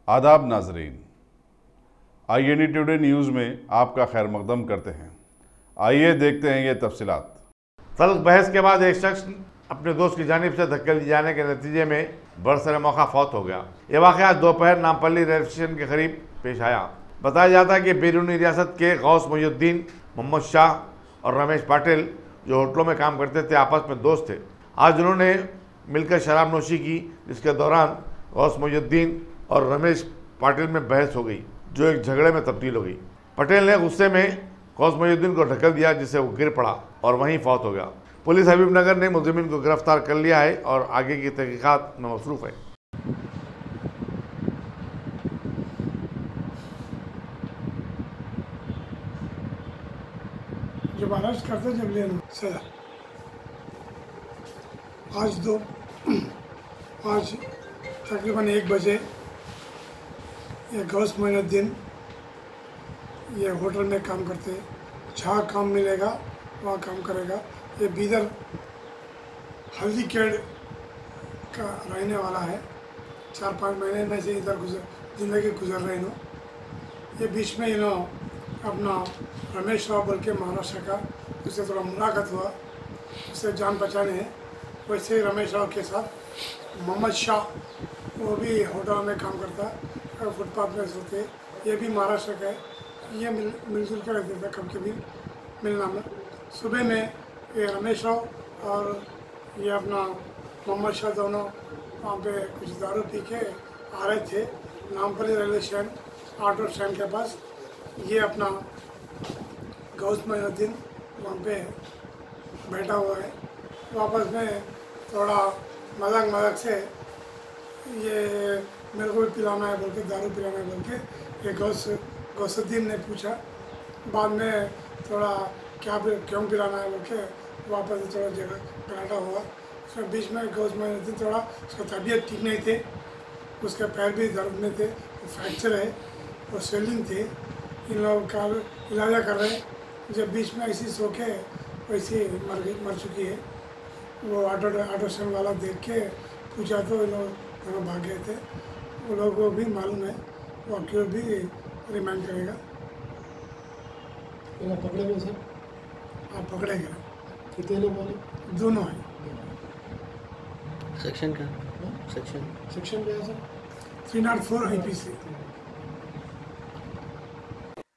आदाब नाजरीन, INE today news में आपका खैर मकदम करते हैं। आइए देखते हैं ये तफसीलात। तल्ख बहस के बाद एक शख्स अपने दोस्त की जानिब से धक्के दिए जाने के नतीजे में बरसर मौका फौत हो गया। ये वाक़या दोपहर नामपल्ली रेलवे स्टेशन के करीब पेश आया। बताया जाता है कि बैरूनी रियासत के गौस मोहिउद्दीन, मोहम्मद शाह और रमेश पाटिल जो होटलों में काम करते थे, आपस में दोस्त थे। आज उन्होंने मिलकर शराब नोशी की, जिसके दौरान गौस मोहिउद्दीन और रमेश पाटिल में बहस हो गई, जो एक झगड़े में तब्दील हो गई। पटेल ने गुस्से में गौस मोहिउद्दीन को ढकेल दिया, जिससे वो गिर पड़ा और वहीं फौत हो गया। पुलिस हबीबनगर ने मुलजिमीन को गिरफ्तार कर लिया है और आगे की तहकीकात में मसरूफ़ है। जब अरेस्ट करते जब ले लो सर, आज तकरीबन 1 बजे ये गौस मोहिउद्दीन ये होटल में काम करते, जहाँ काम मिलेगा वहाँ काम करेगा। ये बीदर हल्दी केड़ का रहने वाला है। 4-5 महीने में से इधर ज़िंदगी गुजर रहे इन्हों। ये बीच में इन्हों अपना रमेश राव बोल के महाराष्ट्र का, उससे थोड़ा मुलाकात हुआ, उससे जान पहचाने हैं। वैसे ही रमेश राव के साथ मोहम्मद शाह, वो भी होटल में काम करता और फुटपाथ में सोते, ये भी महाराष्ट्र का है। ये मिलजुल कर रहते थे, कभी कभी मिलना में। सुबह में ये रमेश राव और ये अपना मोहम्मद शाह दोनों वहाँ पे कुछ दारू पी के आ रहे थे Nampally railway station, auto stand के पास। ये अपना गौस मोहिउद्दीन वहाँ पे बैठा हुआ है। वापस में थोड़ा मजाक से ये मेरे को भी पिलाना है बोल के, दारू पिलाना है बोल के ये गौसुद्दीन ने पूछा। बाद में थोड़ा क्यों पिलाना है बोल के वापस थोड़ा झगड़ा हुआ। उसमें बीच में गौस मोहिउद्दीन थोड़ा, उसका तबीयत ठीक नहीं थे, उसके पैर भी दर्द में थे, फ्रैक्चर है और स्वेलिंग थे। इन लोगों का इलाजा कर रहे हैं। जब बीच में ऐसी सो के वैसे मर चुकी है। वो ऑटो स्टैंड वाला देख के पूछा तो इन लोग दोनों भाग गए थे। वो लोगों को भी मालूम है, वो अक्यूर भी रिमांड करेगा। पकड़े गए सर? आप पकड़े गए? कितने लोग बोले? दोनों हैं। सेक्शन क्या है सर? 304 IPC।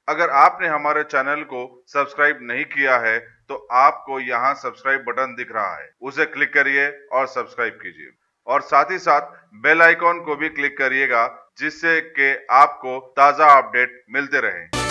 अगर आपने हमारे चैनल को सब्सक्राइब नहीं किया है तो आपको यहाँ सब्सक्राइब बटन दिख रहा है, उसे क्लिक करिए और सब्सक्राइब कीजिए, और साथ ही साथ बेल आइकॉन को भी क्लिक करिएगा, जिससे कि आपको ताज़ा अपडेट मिलते रहें।